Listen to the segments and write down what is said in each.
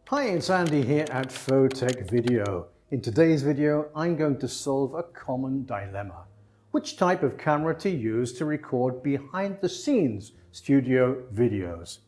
Hi, it's Andy here at Photech Video. In today's video, I'm going to solve a common dilemma. Which type of camera to use to record behind the scenes studio videos?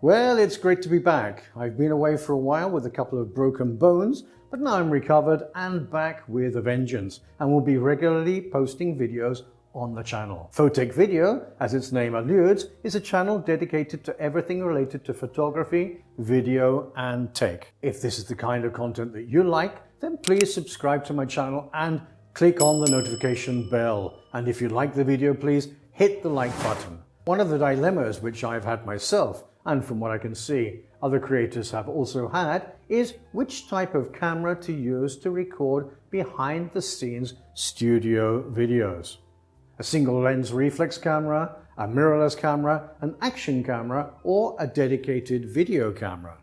Well, it's great to be back. I've been away for a while with a couple of broken bones, but now I'm recovered and back with a vengeance, and will be regularly posting videos on the channel. Photech Video, as its name alludes, is a channel dedicated to everything related to photography, video and tech. If this is the kind of content that you like, then please subscribe to my channel and click on the notification bell. And if you like the video, please hit the like button. One of the dilemmas which I've had myself, and from what I can see other creators have also had, is which type of camera to use to record behind the scenes studio videos. A single lens reflex camera, a mirrorless camera, an action camera, or a dedicated video camera.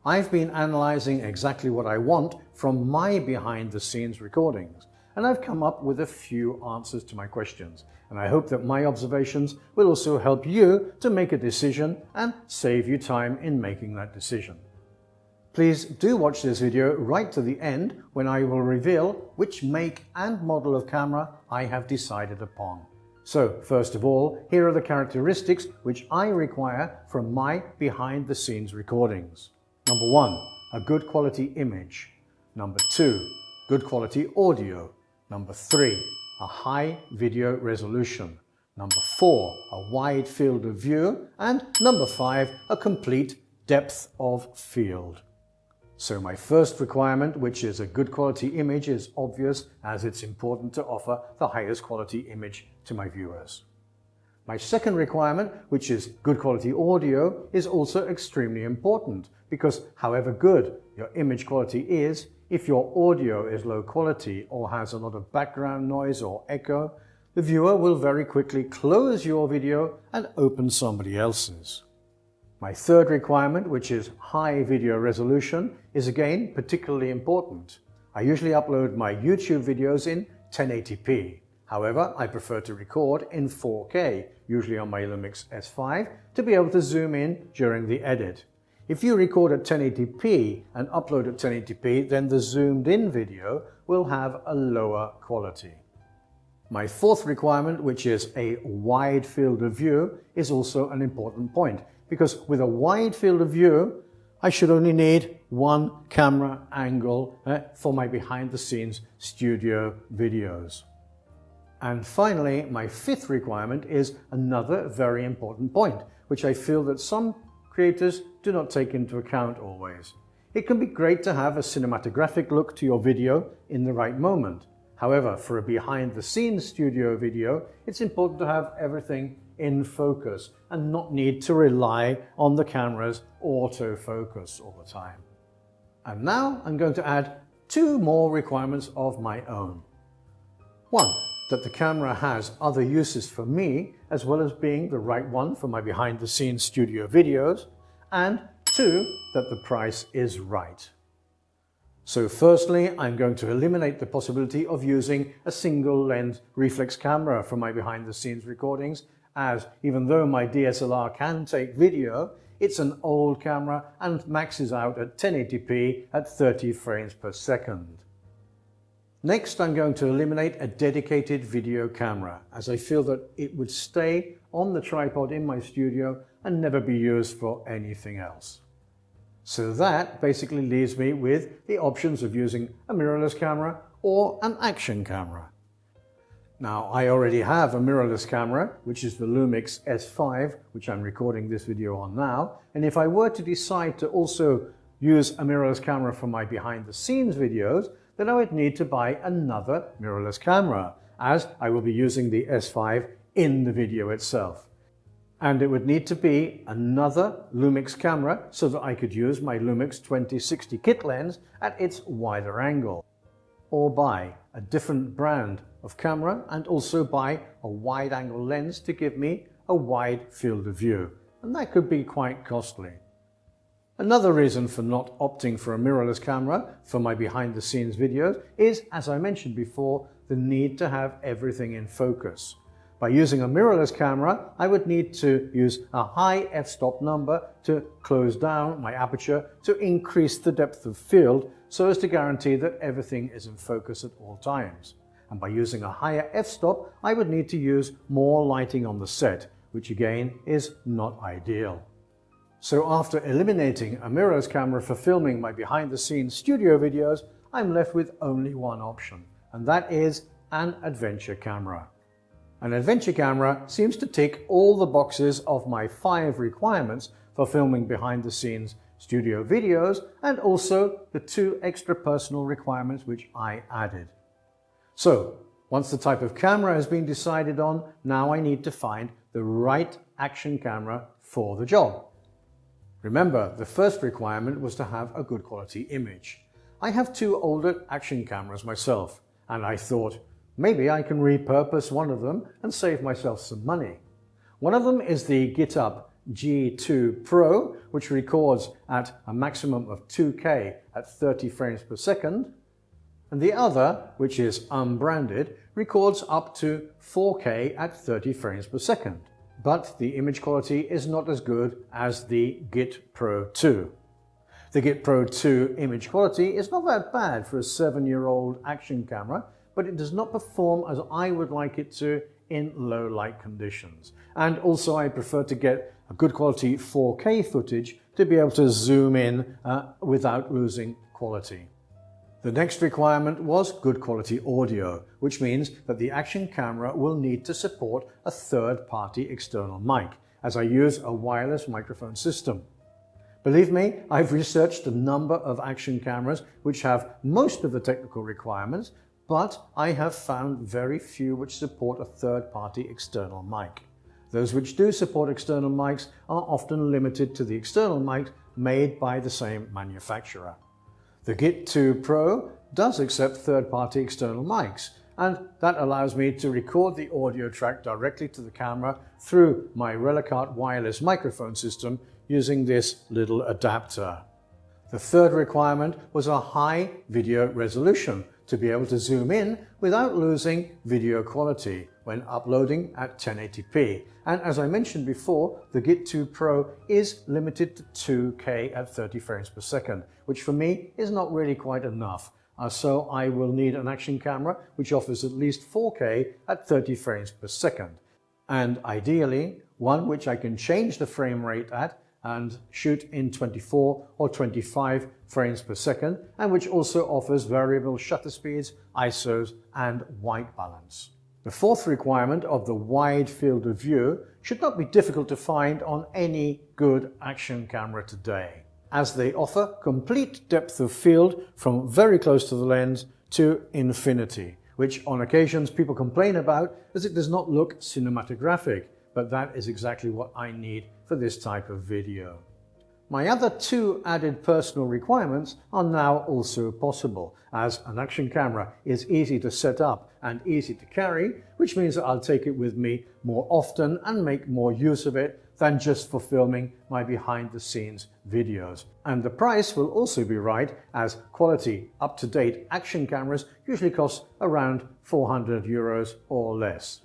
I've been analyzing exactly what I want from my behind the scenes recordings, and I've come up with a few answers to my questions. And I hope that my observations will also help you to make a decision and save you time in making that decision. Please do watch this video right to the end when I will reveal which make and model of camera I have decided upon. So first of all, here are the characteristics which I require from my behind the scenes recordings. Number 1, a good quality image. Number 2, good quality audio. Number 3, a high video resolution. Number 4, a wide field of view. And number 5, a complete depth of field. So my first requirement, which is a good quality image, is obvious, as it's important to offer the highest quality image to my viewers. My second requirement, which is good quality audio, is also extremely important, because however good your image quality is, if your audio is low quality or has a lot of background noise or echo, the viewer will very quickly close your video and open somebody else's. My third requirement, which is high video resolution, is again particularly important. I usually upload my YouTube videos in 1080p. However, I prefer to record in 4K, usually on my Lumix S5, to be able to zoom in during the edit. If you record at 1080p and upload at 1080p, then the zoomed in video will have a lower quality. My fourth requirement, which is a wide field of view, is also an important point, because with a wide field of view, I should only need one camera angle for my behind the scenes studio videos. And finally, my fifth requirement is another very important point, which I feel that some creators do not take into account always. It can be great to have a cinematographic look to your video in the right moment. However, for a behind the scenes studio video, it's important to have everything in focus and not need to rely on the camera's autofocus all the time. And now I'm going to add two more requirements of my own. One, that the camera has other uses for me, as well as being the right one for my behind the scenes studio videos. And two, that the price is right. So firstly, I'm going to eliminate the possibility of using a single lens reflex camera for my behind the scenes recordings, as even though my DSLR can take video, it's an old camera and maxes out at 1080p at 30 frames per second. Next, I'm going to eliminate a dedicated video camera, as I feel that it would stay on the tripod in my studio and never be used for anything else. So that basically leaves me with the options of using a mirrorless camera or an action camera. Now, I already have a mirrorless camera, which is the Lumix S5, which I'm recording this video on now. And if I were to decide to also use a mirrorless camera for my behind the scenes videos, then I would need to buy another mirrorless camera, as I will be using the S5 in the video itself. And it would need to be another Lumix camera so that I could use my Lumix 2060 kit lens at its wider angle. Or buy a different brand of camera and also buy a wide angle lens to give me a wide field of view. And that could be quite costly. Another reason for not opting for a mirrorless camera for my behind-the-scenes videos is, as I mentioned before, the need to have everything in focus. By using a mirrorless camera, I would need to use a high f-stop number to close down my aperture to increase the depth of field so as to guarantee that everything is in focus at all times. And by using a higher f-stop, I would need to use more lighting on the set, which again is not ideal. So after eliminating a mirrorless camera for filming my behind-the-scenes studio videos, I'm left with only one option, and that is an adventure camera. An adventure camera seems to tick all the boxes of my 5 requirements for filming behind-the-scenes studio videos, and also the 2 extra personal requirements which I added. So, once the type of camera has been decided on, now I need to find the right action camera for the job. Remember, the first requirement was to have a good quality image. I have 2 older action cameras myself, and I thought, maybe I can repurpose one of them and save myself some money. One of them is the G2 Pro, which records at a maximum of 2K at 30 frames per second, and the other, which is unbranded, records up to 4K at 30 frames per second. But the image quality is not as good as the GIT Pro 2. The GIT Pro 2 image quality is not that bad for a 7-year-old action camera, but it does not perform as I would like it to in low light conditions. And also I prefer to get a good quality 4K footage to be able to zoom in without losing quality. The next requirement was good quality audio, which means that the action camera will need to support a third-party external mic, as I use a wireless microphone system. Believe me, I've researched a number of action cameras which have most of the technical requirements, but I have found very few which support a third-party external mic. Those which do support external mics are often limited to the external mic made by the same manufacturer. The GIT2 Pro does accept third-party external mics, and that allows me to record the audio track directly to the camera through my Relicart wireless microphone system using this little adapter. The third requirement was a high video resolution to be able to zoom in without losing video quality when uploading at 1080p. And as I mentioned before, the GIT2 Pro is limited to 2K at 30 frames per second, which for me is not really quite enough. So I will need an action camera which offers at least 4K at 30 frames per second. And ideally, one which I can change the frame rate at and shoot in 24 or 25 frames per second, and which also offers variable shutter speeds, ISOs, and white balance. The fourth requirement of the wide field of view should not be difficult to find on any good action camera today, as they offer complete depth of field from very close to the lens to infinity, which on occasions people complain about as it does not look cinematographic, but that is exactly what I need for this type of video. My other 2 added personal requirements are now also possible, as an action camera is easy to set up and easy to carry, which means that I'll take it with me more often and make more use of it than just for filming my behind-the-scenes videos. And the price will also be right, as quality, up-to-date action cameras usually cost around €400 or less.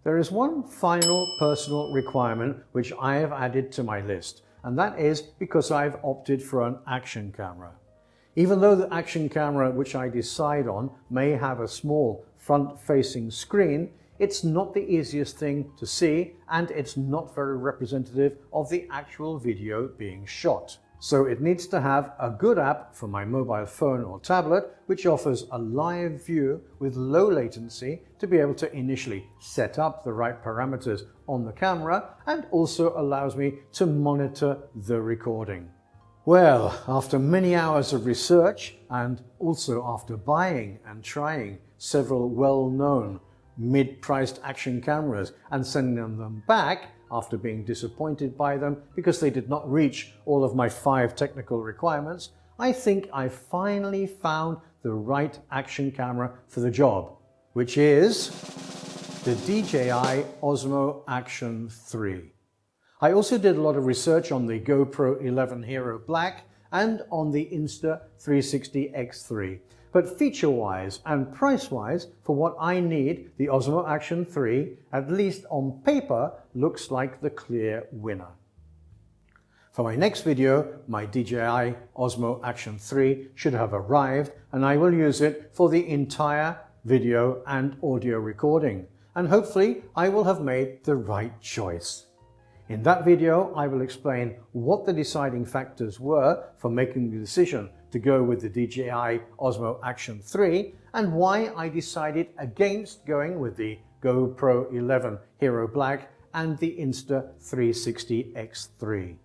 There is one final personal requirement which I have added to my list, and that is because I've opted for an action camera. Even though the action camera which I decide on may have a small front-facing screen, it's not the easiest thing to see, and it's not very representative of the actual video being shot. So it needs to have a good app for my mobile phone or tablet, which offers a live view with low latency to be able to initially set up the right parameters on the camera, and also allows me to monitor the recording. Well, after many hours of research, and also after buying and trying several well-known mid-priced action cameras and sending them back after being disappointed by them because they did not reach all of my 5 technical requirements, I think I finally found the right action camera for the job, which is the DJI Osmo Action 3. I also did a lot of research on the GoPro 11 Hero Black and on the Insta360 X3. But feature-wise and price-wise, for what I need, the Osmo Action 3, at least on paper, looks like the clear winner. For my next video, my DJI Osmo Action 3 should have arrived, and I will use it for the entire video and audio recording. And hopefully I will have made the right choice. In that video, I will explain what the deciding factors were for making the decision to go with the DJI Osmo Action 3 and why I decided against going with the GoPro 11 Hero Black and the Insta360 X3.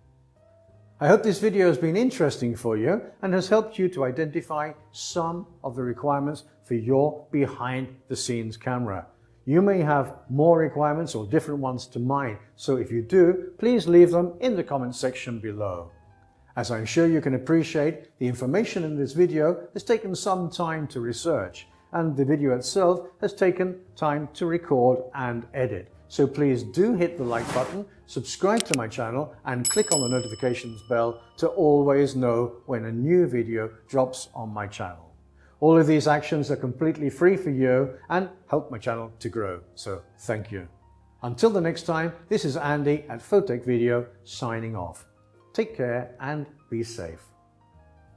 I hope this video has been interesting for you and has helped you to identify some of the requirements for your behind-the-scenes camera. You may have more requirements or different ones to mine, so if you do, please leave them in the comment section below. As I'm sure you can appreciate, the information in this video has taken some time to research, and the video itself has taken time to record and edit. So please do hit the like button, subscribe to my channel, and click on the notifications bell to always know when a new video drops on my channel. All of these actions are completely free for you and help my channel to grow, so thank you. Until the next time, this is Andy at Photech Video signing off. Take care and be safe.